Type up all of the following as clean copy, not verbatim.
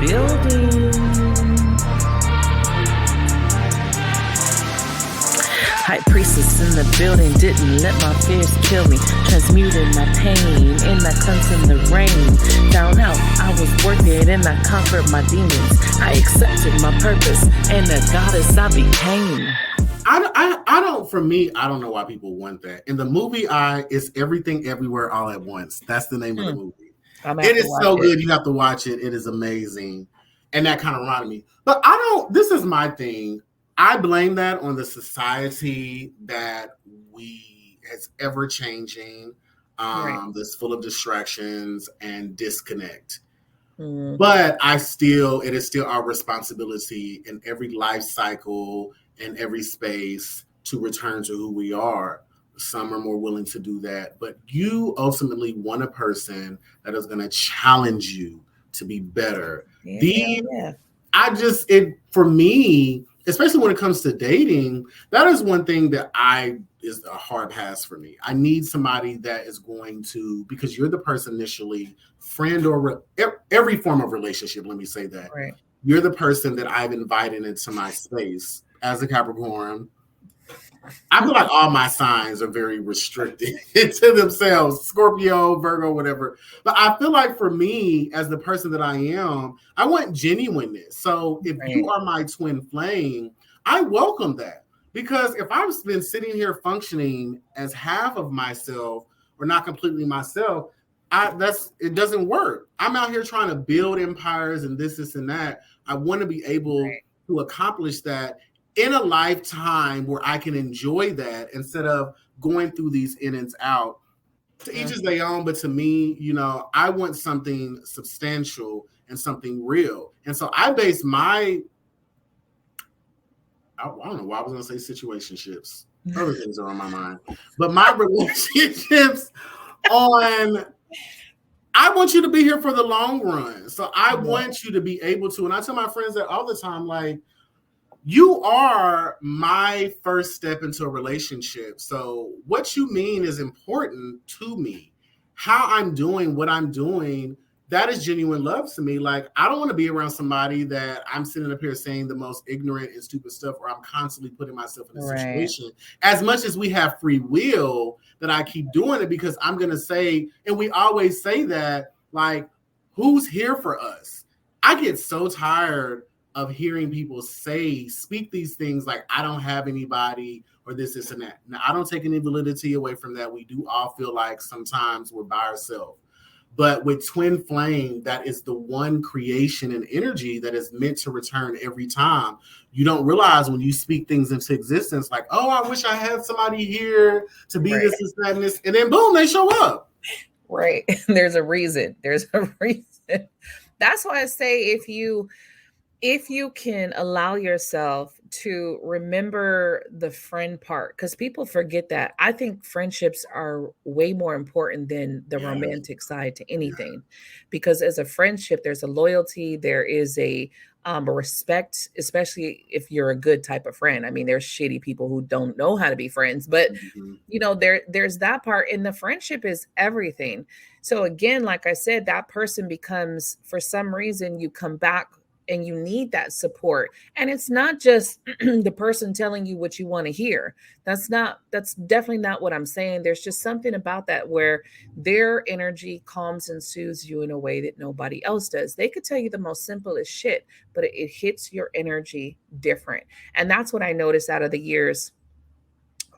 building. High priestess in the building, didn't let my fears kill me. Transmuting my pain in that cleanse in the rain. Down out, I was worth it and I conquered my demons. I accepted my purpose and the goddess I became. I don't, for me, I don't know why people want that. In the movie, it's Everything Everywhere All at Once. That's the name of the movie. It is so good. You have to watch it. It is amazing. And that kind of reminded me. But this is my thing. I blame that on the society that is ever changing, that's full of distractions and disconnect. But it is still our responsibility in every life cycle, in every space, to return to who we are. Some are more willing to do that, but you ultimately want a person that is going to challenge you to be better. For me, especially when it comes to dating, that is one thing that is a hard pass for me. I need somebody that is going to, because you're the person initially, friend or every form of relationship, let me say that. Right. You're the person that I've invited into my space as a Capricorn. I feel like all my signs are very restricted to themselves, Scorpio, Virgo, whatever. But I feel like for me, as the person that I am, I want genuineness. So if you are my twin flame, I welcome that. Because if I've been sitting here functioning as half of myself or not completely myself, it doesn't work. I'm out here trying to build empires and this and that. I want to be able to accomplish that in a lifetime where I can enjoy that instead of going through these in and out. To each is their own, but to me, I want something substantial and something real. And so I base I don't know why I was going to say situationships. Other things are on my mind. But my relationships on, I want you to be here for the long run. So I want you to be able to, and I tell my friends that all the time, like, you are my first step into a relationship. So what you mean is important to me. How I'm doing, what I'm doing, that is genuine love to me. Like, I don't want to be around somebody that I'm sitting up here saying the most ignorant and stupid stuff, or I'm constantly putting myself in a situation. As much as we have free will, that I keep doing it, because I'm going to say, and we always say that, like, who's here for us? I get so tired of hearing people speak these things like, I don't have anybody, or this and that. Now, I don't take any validity away from that. We do all feel like sometimes we're by ourselves. But with twin flame, that is the one creation and energy that is meant to return every time. You don't realize when you speak things into existence, like, oh, I wish I had somebody here to be this, that, and this. And then boom, they show up. Right. There's a reason. That's why I say if you can allow yourself to remember the friend part, because people forget that. I think friendships are way more important than the romantic side to anything, because as a friendship, there's a loyalty, there is a respect, especially if you're a good type of friend. I mean, there's shitty people who don't know how to be friends, but there's that part, and the friendship is everything. So again, like I said, that person becomes, for some reason, you come back and you need that support. And it's not just the person telling you what you want to hear. That's definitely not what I'm saying. There's just something about that where their energy calms and soothes you in a way that nobody else does. They could tell you the most simplest shit, but it hits your energy different. And that's what I noticed out of the years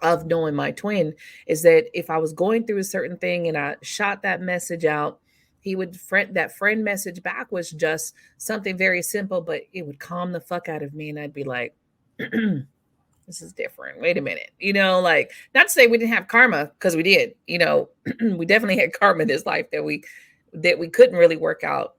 of knowing my twin, is that if I was going through a certain thing and I shot that message out, he would that friend message back was just something very simple, but it would calm the fuck out of me. And I'd be like, this is different. Wait a minute. Like, not to say we didn't have karma, because we did, we definitely had karma in this life that we couldn't really work out.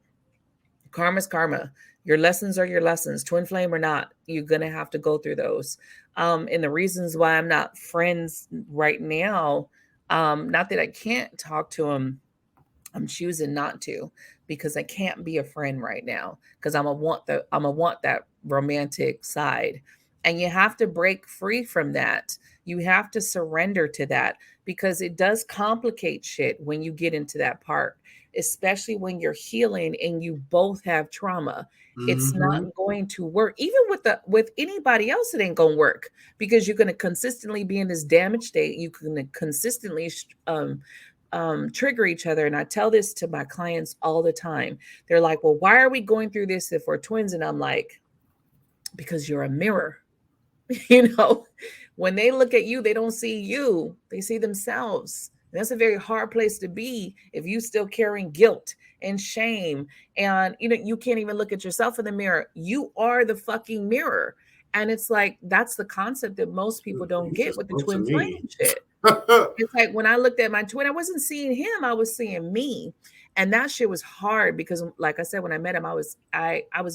Karma's karma. Your lessons are your lessons, twin flame or not. You're going to have to go through those. And the reasons why I'm not friends right now, not that I can't talk to him, I'm choosing not to, because I can't be a friend right now, because I'm gonna want that romantic side. And you have to break free from that. You have to surrender to that, because it does complicate shit when you get into that part. especially when you're healing and you both have trauma. It's Mm-hmm. not going to work. Even with anybody else, it ain't gonna work because you're gonna consistently be in this damaged state. You can consistently trigger each other. And I tell this to my clients all the time. They're like, "Well, why are we going through this if we're twins?" And I'm like, "Because you're a mirror." You know, when they look at you, they don't see you, they see themselves. And that's a very hard place to be if you still carrying guilt and shame. And you can't even look at yourself in the mirror. You are the fucking mirror. And it's like that's the concept that most people don't You get just with the spoke to twin flame me. shit. It's like when I looked at my twin, I wasn't seeing him, I was seeing me. And that shit was hard because like I said, when I met him, I was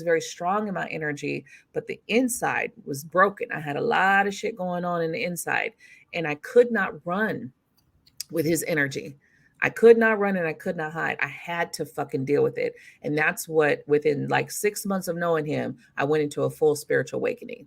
very strong in my energy, but the inside was broken. I had a lot of shit going on in the inside, and I could not run with his energy. I could not run and I could not hide. I had to fucking deal with it. And that's what, within like 6 months of knowing him, I went into a full spiritual awakening.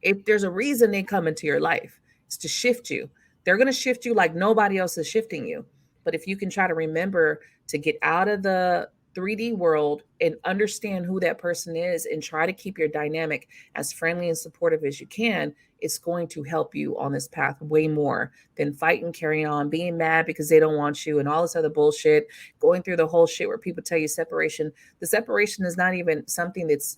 If there's a reason they come into your life, it's to shift you. They're going to shift you like nobody else is shifting you. But if you can try to remember to get out of the 3D world and understand who that person is and try to keep your dynamic as friendly and supportive as you can, it's going to help you on this path way more than fighting, carrying on, being mad because they don't want you and all this other bullshit, going through the whole shit where people tell you separation. The separation is not even something that's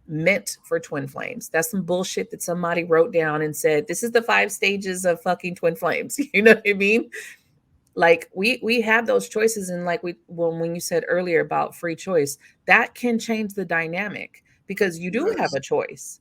meant for twin flames. That's some bullshit that somebody wrote down and said, this is the 5 stages of fucking twin flames. You know what I mean? Like we have those choices, and like when you said earlier about free choice, that can change the dynamic because you do have Yes. a choice.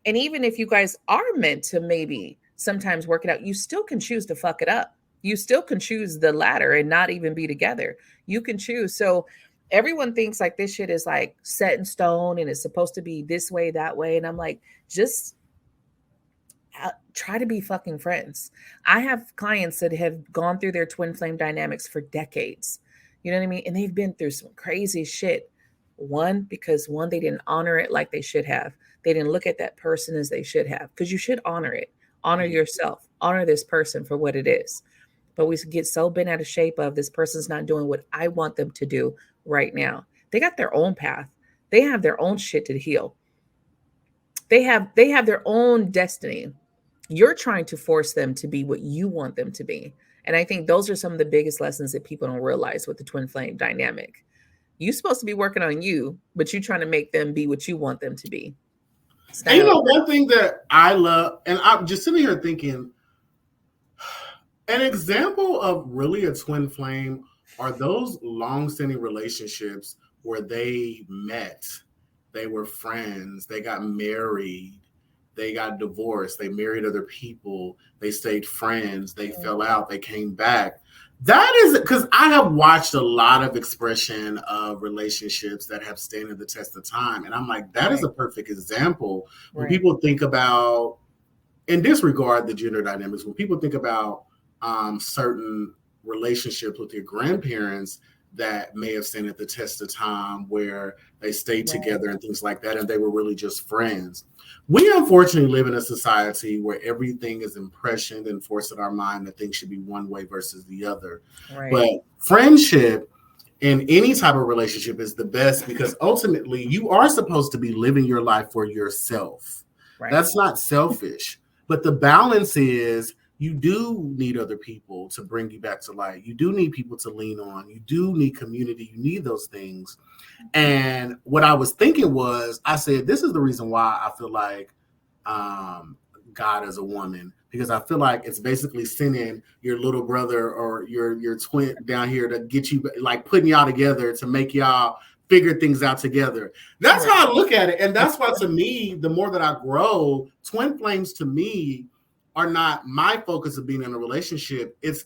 And even if you guys are meant to maybe sometimes work it out, you still can choose to fuck it up. You still can choose the latter and not even be together. You can choose. So everyone thinks like this shit is like set in stone and it's supposed to be this way, that way. And I'm like, just try to be fucking friends. I have clients that have gone through their twin flame dynamics for decades. You know what I mean? And they've been through some crazy shit. Because they didn't honor it like they should have. They didn't look at that person as they should have. Because you should honor it. Honor yourself. Honor this person for what it is. But we get so bent out of shape of this person's not doing what I want them to do right now. They got their own path. They have their own shit to heal. They have their own destiny. You're trying to force them to be what you want them to be. And I think those are some of the biggest lessons that people don't realize with the twin flame dynamic. You're supposed to be working on you, but you're trying to make them be what you want them to be. It's And not you gonna know, work. one thing that I love, and I'm just sitting here thinking, an example of really a twin flame are those long-standing relationships where they met, they were friends, they got married, they got divorced, they married other people, they stayed friends, they fell out, they came back. That is because I have watched a lot of expression of relationships that have standed the test of time. And I'm like, that is Right, a perfect example when right, people think about, in disregard the gender dynamics, when people think about certain relationships with your grandparents that may have stood at the test of time where they stayed right, together and things like that, and they were really just friends. We unfortunately live in a society where everything is impressioned and forced in our mind that things should be one way versus the other. right, But friendship in any type of relationship is the best because ultimately you are supposed to be living your life for yourself. right. That's not selfish. But the balance is you do need other people to bring you back to light. You do need people to lean on. You do need community. You need those things. And what I was thinking was, I said, this is the reason why I feel like um, God as a woman, because I feel like it's basically sending your little brother or your twin down here to get you, like putting y'all together to make y'all figure things out together. That's Right. how I look at it. And that's why, to me, the more that I grow, twin flames to me are not my focus of being in a relationship. It's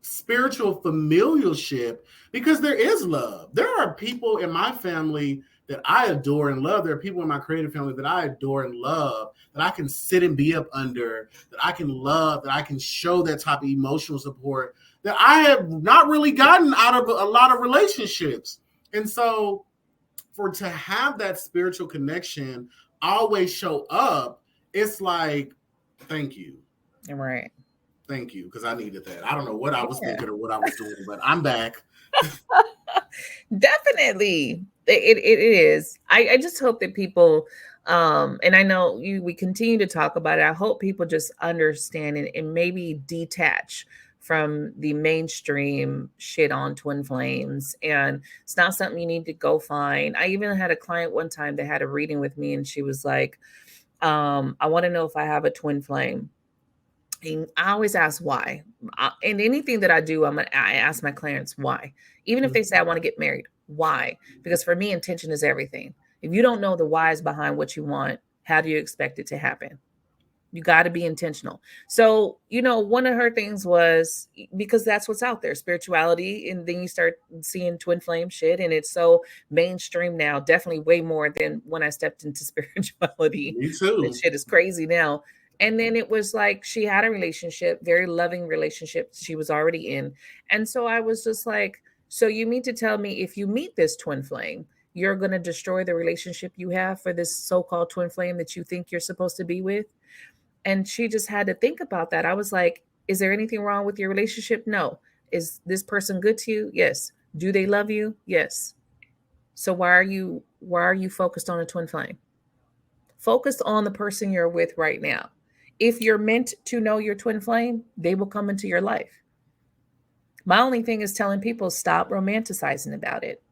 spiritual familialship because there is love. There are people in my family that I adore and love. There are people in my creative family that I adore and love, that I can sit and be up under, that I can love, that I can show that type of emotional support that I have not really gotten out of a lot of relationships. And so for to have that spiritual connection always show up, it's like, thank you. Right. Thank you, because I needed that. I don't know what I was Yeah. thinking or what I was doing, but I'm back. Definitely. It is. I just hope that people and I know we continue to talk about it. I hope people just understand and maybe detach from the mainstream shit on twin flames, and it's not something you need to go find. I even had a client one time that had a reading with me, and she was like, I want to know if I have a twin flame. And I always ask why. And anything that I do, I ask my clients why. Even if they say I want to get married, why? Because for me, intention is everything. If you don't know the whys behind what you want, how do you expect it to happen? You got to be intentional. So, one of her things was because that's what's out there, spirituality. And then you start seeing twin flame shit, and it's so mainstream now, definitely way more than when I stepped into spirituality. Me That too. shit is crazy now. And then it was like she had a relationship, very loving relationship she was already in. And so I was just like, so you mean to tell me if you meet this twin flame, you're going to destroy the relationship you have for this so called twin flame that you think you're supposed to be with? And she just had to think about that. I was like, is there anything wrong with your relationship? No. Is this person good to you? Yes. Do they love you? Yes. So why are you focused on a twin flame? Focus on the person you're with right now. If you're meant to know your twin flame, they will come into your life. My only thing is telling people stop romanticizing about it,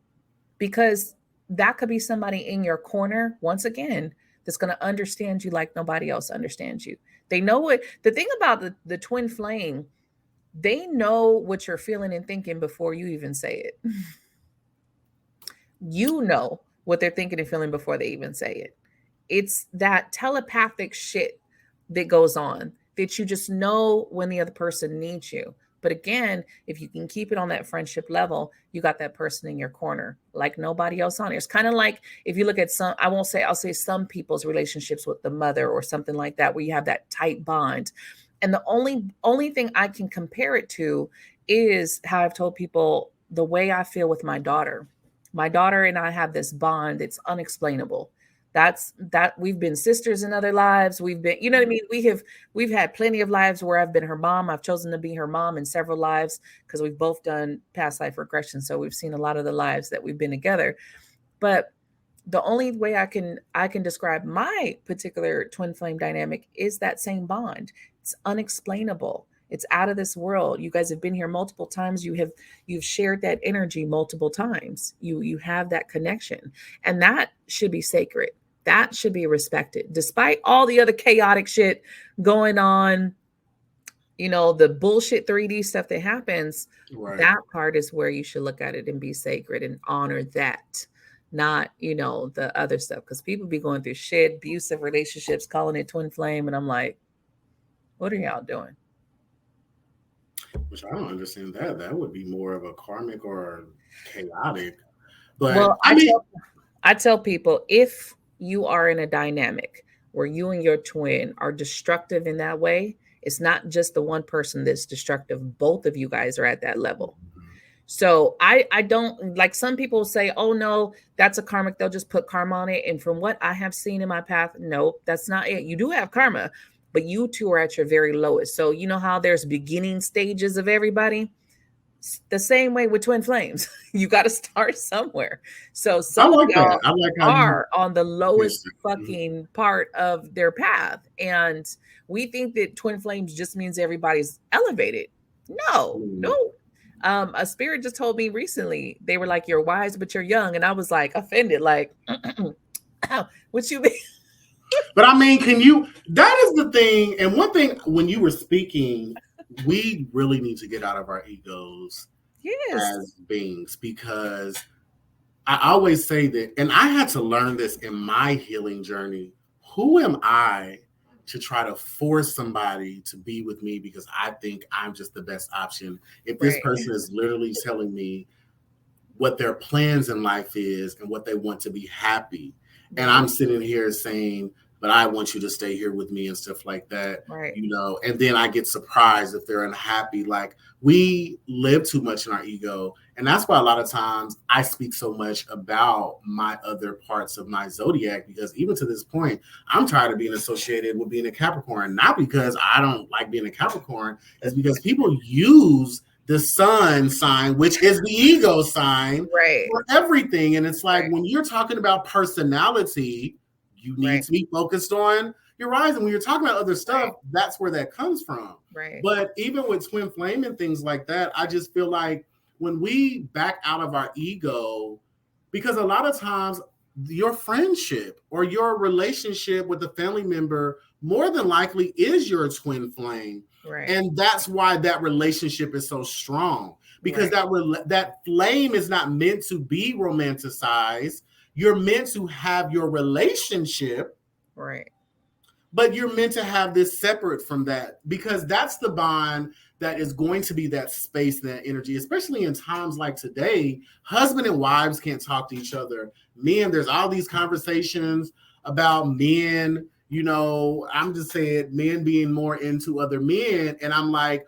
because that could be somebody in your corner once again that's going to understand you like nobody else understands you. They know what the thing about the twin flame, they know what you're feeling and thinking before you even say it. You know what they're thinking and feeling before they even say it. It's that telepathic shit that goes on that you just know when the other person needs you. But again, if you can keep it on that friendship level, you got that person in your corner like nobody else on here. It's kind of like if you look at some, I'll say some people's relationships with the mother or something like that, where you have that tight bond. And the only thing I can compare it to is how I've told people the way I feel with my daughter. My daughter and I have this bond. It's unexplainable. That we've been sisters in other lives. We've been, you know what I mean? We've had plenty of lives where I've been her mom. I've chosen to be her mom in several lives because we've both done past life regression. So we've seen a lot of the lives that we've been together. But the only way I can describe my particular twin flame dynamic is that same bond. It's unexplainable. It's out of this world. You guys have been here multiple times. You've shared that energy multiple times. You have that connection. And that should be sacred. That should be respected. Despite all the other chaotic shit going on, the bullshit 3D stuff that happens, Right. that part is where you should look at it and be sacred and honor that, not, the other stuff. Because people be going through shit, abusive relationships, calling it twin flame. And I'm like, what are y'all doing? Which I don't understand that. That would be more of a karmic or chaotic. But Well, I mean, I tell people if you are in a dynamic where you and your twin are destructive in that way, it's not just the one person that's destructive. Both of you guys are at that level. So I don't like some people say, oh no, that's a karmic. They'll just put karma on it. And from what I have seen in my path, no, that's not it. You do have karma, but you two are at your very lowest. So you know how there's beginning stages of everybody? The same way with twin flames. You got to start somewhere. So I some of like that. y'all I like how you are on the lowest yes. Mhm. fucking part of their path. And we think that twin flames just means everybody's elevated. No, no. Mm. A spirit just told me recently, they were like, you're wise, but you're young. And I was like offended, like, what you mean? But I mean, can you? That is the thing. And one thing, when you were speaking, we really need to get out of our egos Yes. as beings because I always say that, and I had to learn this in my healing journey. Who am I to try to force somebody to be with me because I think I'm just the best option? If this Right. person is literally telling me what their plans in life is and what they want to be happy. And Right. I'm sitting here saying, but I want you to stay here with me and stuff like that, Right. and then I get surprised if they're unhappy. Like we live too much in our ego. And that's why a lot of times I speak so much about my other parts of my zodiac, because even to this point, I'm tired of being associated with being a Capricorn, not because I don't like being a Capricorn, it's because people use the sun sign, which is the ego sign Right. for everything. And it's like Right. when you're talking about personality, you need Right. to be focused on your rising. When you're talking about other Right. stuff, that's where that comes from. Right. But even with twin flame and things like that, I just feel like when we back out of our ego, because a lot of times your friendship or your relationship with a family member more than likely is your twin flame. Right. And that's why that relationship is so strong, because Right. that flame is not meant to be romanticized. You're meant to have your relationship, Right. but you're meant to have this separate from that, because that's the bond that is going to be that space, that energy, especially in times like today. Husband and wives can't talk to each other. Men, there's all these conversations about men, I'm just saying men being more into other men. And I'm like,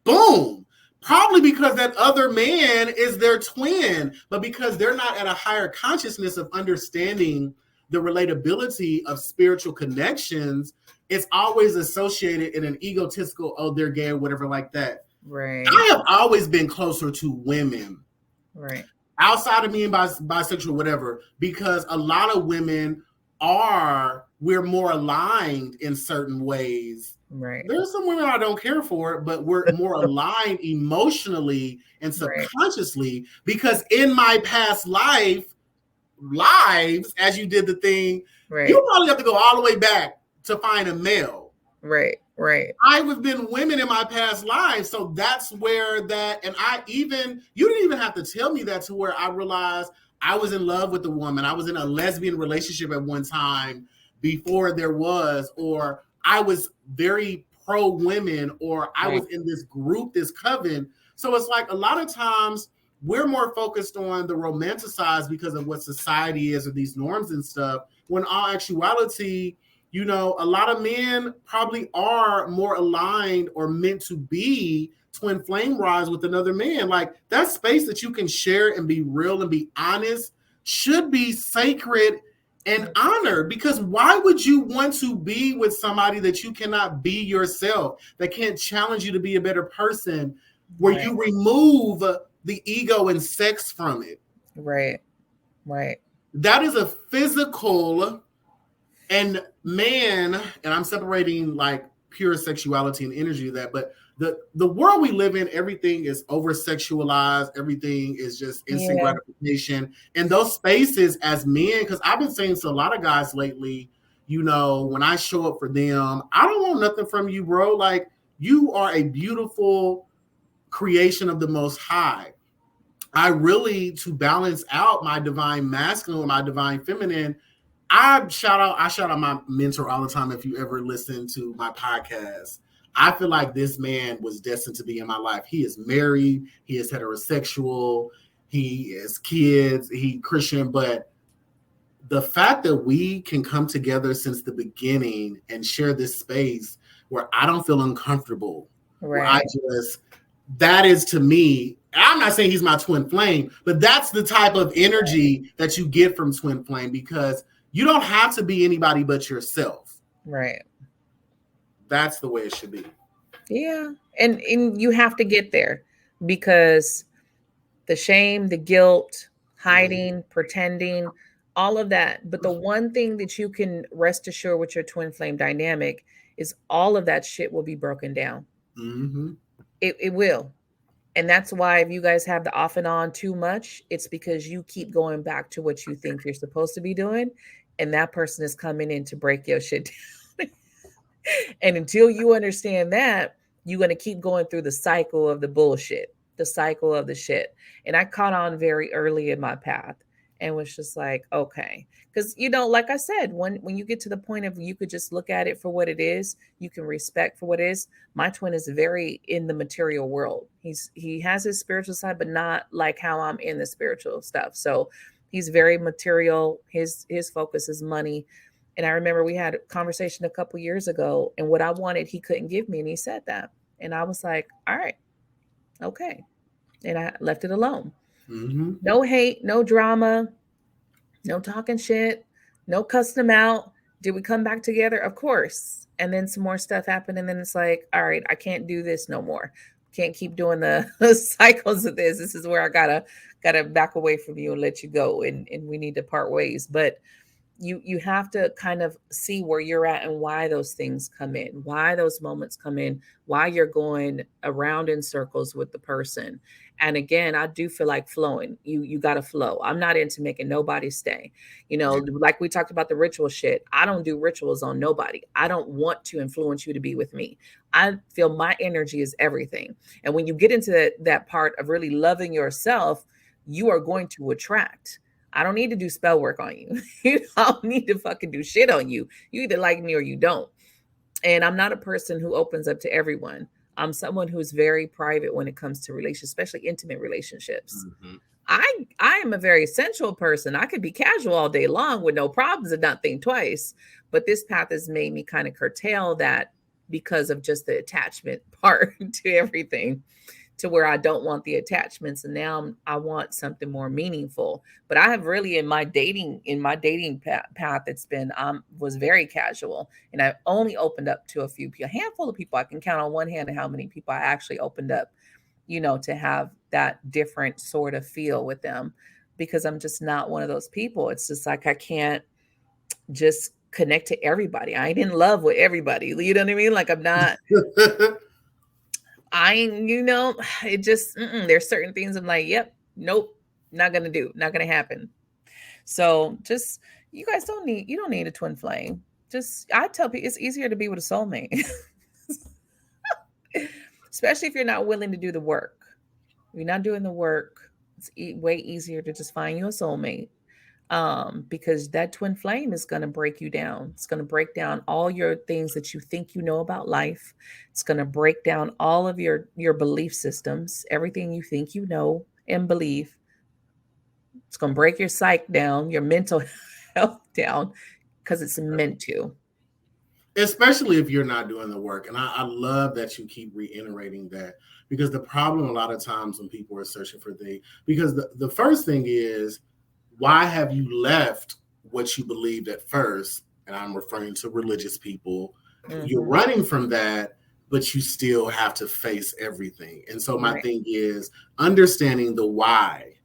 boom. Probably because that other man is their twin, but because they're not at a higher consciousness of understanding the relatability of spiritual connections, it's always associated in an egotistical, oh, they're gay or whatever like that. Right. I have always been closer to women Right. outside of being bisexual, whatever, because a lot of women we're more aligned in certain ways. Right. There's some women I don't care for, but we're more aligned emotionally and Right. subconsciously, because in my past lives, as you did the thing, Right. you probably have to go all the way back to find a male. Right. Right. I've been women in my past lives. So that's where that, and you didn't even have to tell me that, to where I realized I was in love with a woman. I was in a lesbian relationship at one time before there was, or I was very pro women, or I Right. was in this group, this coven. So it's like a lot of times we're more focused on the romanticized because of what society is or these norms and stuff, when all actuality, a lot of men probably are more aligned or meant to be twin flame rise with another man. Like, that space that you can share and be real and be honest should be sacred and honored, because why would you want to be with somebody that you cannot be yourself, that can't challenge you to be a better person, where Right. you remove the ego and sex from it? Right. Right. That is a physical and man, and I'm separating like pure sexuality and energy of that, but the world we live in, everything is over sexualized, everything is just instant Yeah. gratification. And those spaces as men, because I've been saying to a lot of guys lately, when I show up for them, I don't want nothing from you, bro. Like, you are a beautiful creation of the Most High. I really, to balance out my divine masculine with my divine feminine, I shout out my mentor all the time. If you ever listen to my podcast, I feel like this man was destined to be in my life. He is married, he is heterosexual, he is kids, he Christian, but the fact that we can come together since the beginning and share this space where I don't feel uncomfortable, where I Right. just, that is, to me, I'm not saying he's my twin flame, but that's the type of energy that you get from twin flame, because you don't have to be anybody but yourself. Right. That's the way it should be. Yeah. And you have to get there, because the shame, the guilt, Mm-hmm. hiding, pretending, all of that. But the one thing that you can rest assured with your twin flame dynamic is all of that shit will be broken down. Mm-hmm. It will. And that's why if you guys have the off and on too much, it's because you keep going back to what you think you're supposed to be doing. And that person is coming in to break your shit down. And until you understand that, you're going to keep going through the cycle of the bullshit, the cycle of the shit. And I caught on very early in my path and was just like, okay. Because, like I said, when you get to the point of you could just look at it for what it is, you can respect for what it is. My twin is very in the material world. He has his spiritual side, but not like how I'm in the spiritual stuff. So he's very material. His focus is money. And I remember we had a conversation a couple years ago, and what I wanted, he couldn't give me. And he said that. And I was like, all right, okay. And I left it alone. Mm-hmm. No hate, no drama, no talking shit, no cussing him out. Did we come back together? Of course. And then some more stuff happened. And then it's like, all right, I can't do this no more. Can't keep doing the cycles of this. This is where I gotta back away from you and let you go, and we need to part ways. But you have to kind of see where you're at and why those things come in, why those moments come in, why you're going around in circles with the person. And again, I do feel like flowing. You got to flow. I'm not into making nobody stay. Like we talked about the ritual shit. I don't do rituals on nobody. I don't want to influence you to be with me. I feel my energy is everything. And when you get into that part of really loving yourself, you are going to attract. I don't need to do spell work on you. You don't need to fucking do shit on you. You either like me or you don't. And I'm not a person who opens up to everyone. I'm someone who's very private when it comes to relationships, especially intimate relationships. Mm-hmm. I am a very sensual person. I could be casual all day long with no problems and not think twice. But this path has made me kind of curtail that because of just the attachment part to everything, to where I don't want the attachments, and now I want something more meaningful. But I have really in my dating path, it's been was very casual, and I only opened up to a handful of people. I can count on one hand how many people I actually opened up, to have that different sort of feel with them, because I'm just not one of those people. It's just like I can't just connect to everybody. I ain't in love with everybody. You know what I mean? Like I'm not. I ain't, it just, there's certain things I'm like, yep, nope, not gonna do, not gonna happen. So just, you don't need a twin flame. Just, I tell people it's easier to be with a soulmate, especially if you're not willing to do the work. If you're not doing the work, it's way easier to just find you a soulmate, because that twin flame is going to break you down. It's going to break down all your things that you think you know about life. It's going to break down all of your belief systems, everything you think you know and believe. It's going to break your psyche down, your mental health down, because it's meant to. Especially if you're not doing the work. And I love that you keep reiterating that, because the problem a lot of times when people are searching for things, because the first thing is, why have you left what you believed at first? And I'm referring to religious people. You're Mm-hmm. running from that, but you still have to face everything. And so my Right. thing is understanding the why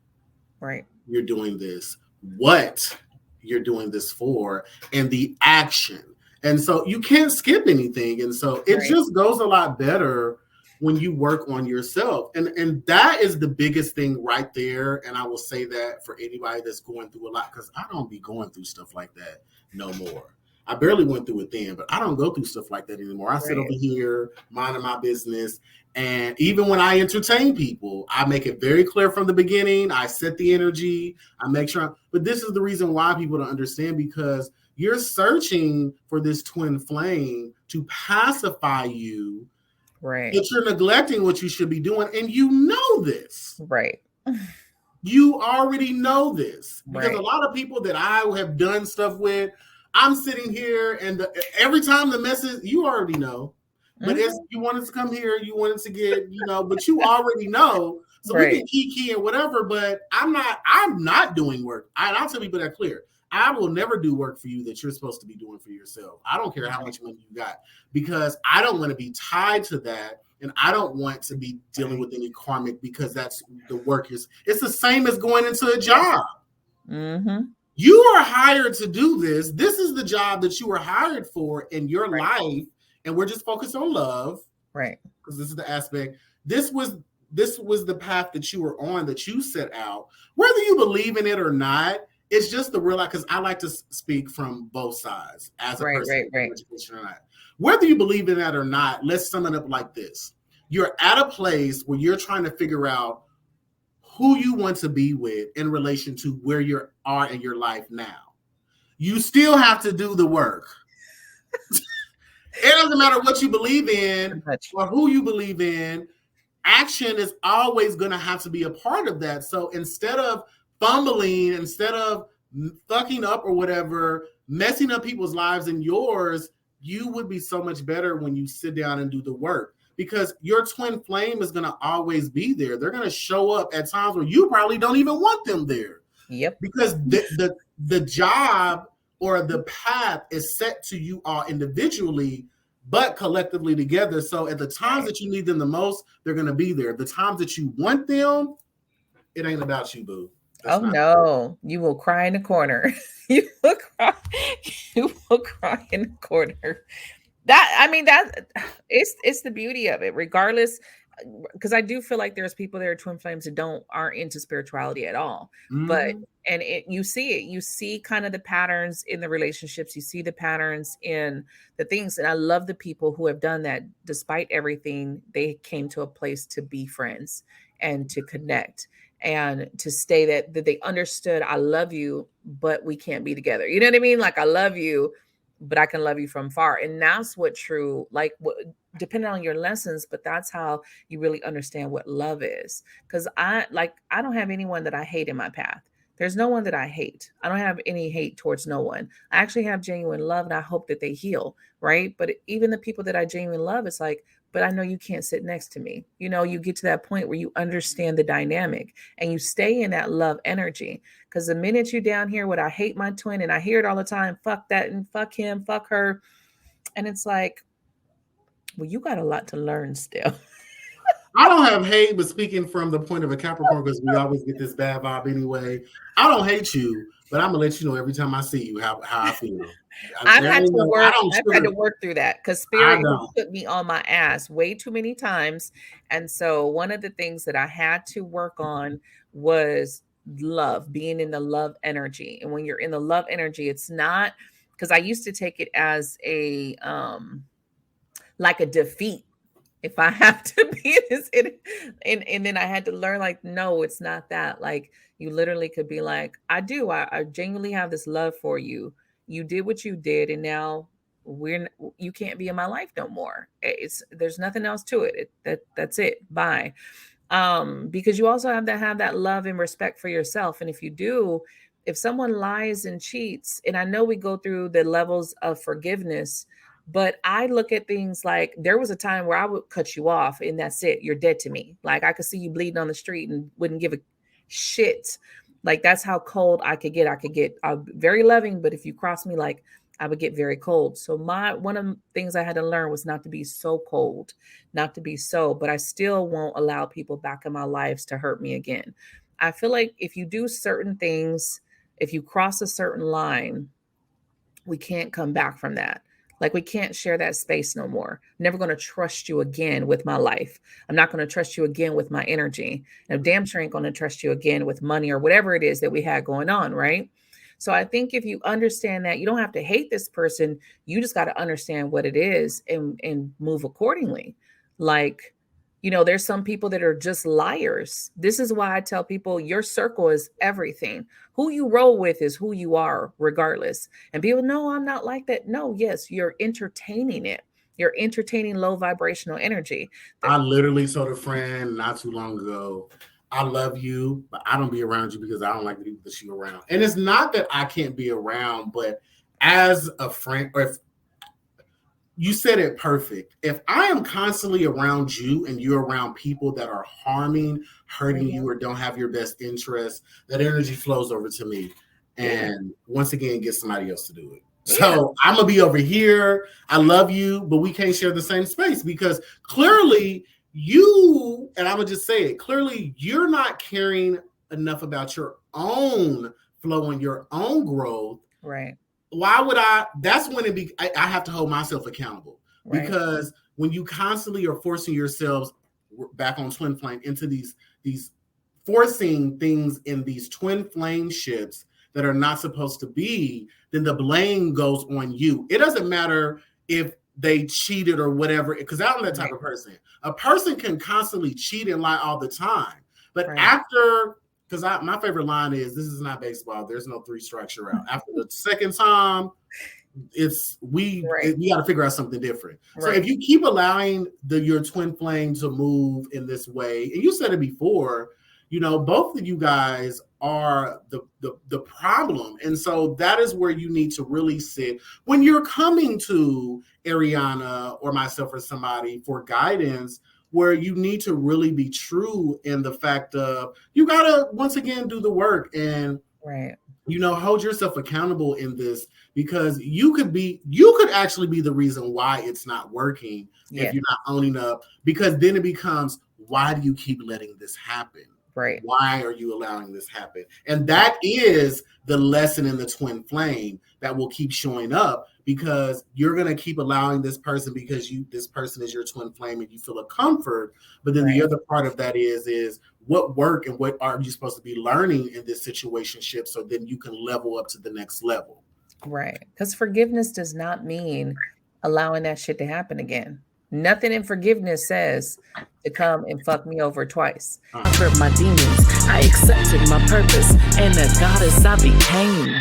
Right. you're doing this, what you're doing this for, and the action. And so you can't skip anything. And so it Right. just goes a lot better when you work on yourself. And that is the biggest thing right there. And I will say that for anybody that's going through a lot, because I don't be going through stuff like that no more. I barely went through it then, but I don't go through stuff like that anymore. I sit over Right. here, minding my business. And even when I entertain people, I make it very clear from the beginning. I set the energy. I make sure. But this is the reason why people don't understand, because you're searching for this twin flame to pacify you, Right. but you're neglecting what you should be doing. And you know this. Right. You already know this, because a Right. lot of people that I have done stuff with, I'm sitting here and every time the message, you already know. But it's, Hmm. you wanted to come here, you wanted to get, but you already know. So we Right. can key and whatever, but I'm not doing work. I'll tell people that clear. I will never do work for you that you're supposed to be doing for yourself. I don't care how Right. much money you got, because I don't want to be tied to that. And I don't want to be dealing Right. with any karmic, because that's the work is. It's the same as going into a Yeah. job. Mm-hmm. You are hired to do this. This is the job that you were hired for in your Right. life. And we're just focused on love, Right. because this is the aspect. This was the path that you were on, that you set out. Whether you believe in it or not, it's just the real life. Because I like to speak from both sides as a Right. person Right. in Right. education or not. Whether you believe in that or not, let's sum it up like this: you're at a place where you're trying to figure out who you want to be with in relation to where you are in your life now. You still have to do the work. It doesn't matter what you believe in Pretty much. or who you believe in. Action is always going to have to be a part of that. So instead of fumbling, instead of fucking up or whatever, messing up people's lives and yours, you would be so much better when you sit down and do the work, because your twin flame is going to always be there. They're going to show up at times where you probably don't even want them there, Yep. because the job or the path is set to you all individually. but collectively together. So at the times Right. that you need them the most, they're going to be there. The times that you want them, it ain't about you, boo. That's Oh not. no, you will cry in the corner. You will cry. You will cry in the corner. That I mean that it's the beauty of it, regardless. Because I do feel like there's people that are twin flames that aren't into spirituality at all. But Mm-hmm. and you see it, you see kind of the patterns in the relationships, you see the patterns in the things. And I love the people who have done that. Despite everything, they came to a place to be friends and to connect and to stay that they understood, I love you, but we can't be together. You know what I mean? Like, I love you, but I can love you from far. And that's what true, like, what, depending on your lessons, but that's how you really understand what love is. Because I don't have anyone that I hate in my path. There's no one that I hate. I don't have any hate towards no one. I actually have genuine love, and I hope that they heal, right? But even the people that I genuinely love, it's like, but I know you can't sit next to me. You know, you get to that point where you understand the dynamic and you stay in that love energy. Because the minute you down here with I hate my twin, and I hear it all the time, fuck that and fuck him, fuck her. And it's like, well, you got a lot to learn still. I don't have hate, but speaking from the point of a Capricorn, because we always get this bad vibe anyway. I don't hate you, but I'm gonna let you know every time I see you how I feel. There ain't no. I don't I've had to sugar. work through that because I spirit has don't. put me on my ass way too many times. And so one of the things that I had to work on was love, being in the love energy. And when you're in the love energy, it's not, because I used to take it as a like a defeat if I have to be in this. And then I had to learn, like, no, it's not that. Like, you literally could be like, I genuinely have this love for you. You did what you did, and now you can't be in my life no more. It's there's nothing else to it. That's it. Bye. Because you also have that love and respect for yourself. And if you do, if someone lies and cheats, and I know we go through the levels of forgiveness, but I look at things like, there was a time where I would cut you off and that's it. You're dead to me. Like, I could see you bleeding on the street and wouldn't give a shit. Like, that's how cold I could get. I'm very loving, but if you cross me, like, I would get very cold. So one of the things I had to learn was not to be so cold, not to be so, but I still won't allow people back in my lives to hurt me again. I feel like if you do certain things, if you cross a certain line, we can't come back from that. Like, we can't share that space no more. I'm never going to trust you again with my life. I'm not going to trust you again with my energy. And I'm damn sure ain't going to trust you again with money or whatever it is that we had going on, right? So I think if you understand that, you don't have to hate this person. You just got to understand what it is and move accordingly. Like, there's some people that are just liars. This is why I tell people your circle is everything. Who you roll with is who you are, regardless. And people, no, I'm not like that. No, yes, you're entertaining it. You're entertaining low vibrational energy. That I literally told a friend not too long ago, I love you, but I don't be around you because I don't like the people that you around. And it's not that I can't be around, but as a friend, or if you said it perfect. If I am constantly around you and you're around people that are harming, hurting Mhm. you, or don't have your best interest, that energy flows over to me. Yeah, And once again, get somebody else to do it. yeah, So I'm gonna be over here. I love you, but we can't share the same space because clearly you, and I'm gonna just say it, clearly you're not caring enough about your own flow and your own growth. right, Why would I? That's when I have to hold myself accountable right, because when you constantly are forcing yourselves back on twin flame into these forcing things in these twin flame ships that are not supposed to be, then the blame goes on you. It doesn't matter if they cheated or whatever, because I'm that type right, of person. A person can constantly cheat and lie all the time, but right, after, because my favorite line is, "This is not baseball. There's no three strikes you're out." After the second time, right, we got to figure out something different. So right. if you keep allowing your twin flame to move in this way, and you said it before, both of you guys are the problem, and so that is where you need to really sit when you're coming to Ariana or myself or somebody for guidance, where you need to really be true in the fact of you got to once again do the work. And Right. hold yourself accountable in this, because you could actually be the reason why it's not working if Yeah. you're not owning up, because then it becomes, why do you keep letting this happen? Right. Why are you allowing this happen? And that is the lesson in the twin flame that will keep showing up, because you're going to keep allowing this person because this person is your twin flame and you feel a comfort. But then the Right. other part of that is what work and what are you supposed to be learning in this situationship, so then you can level up to the next level. Right. Because forgiveness does not mean allowing that shit to happen again. Nothing in forgiveness says to come and fuck me over twice. Uh-huh. Conquered my demons, I accepted my purpose, and the goddess I became.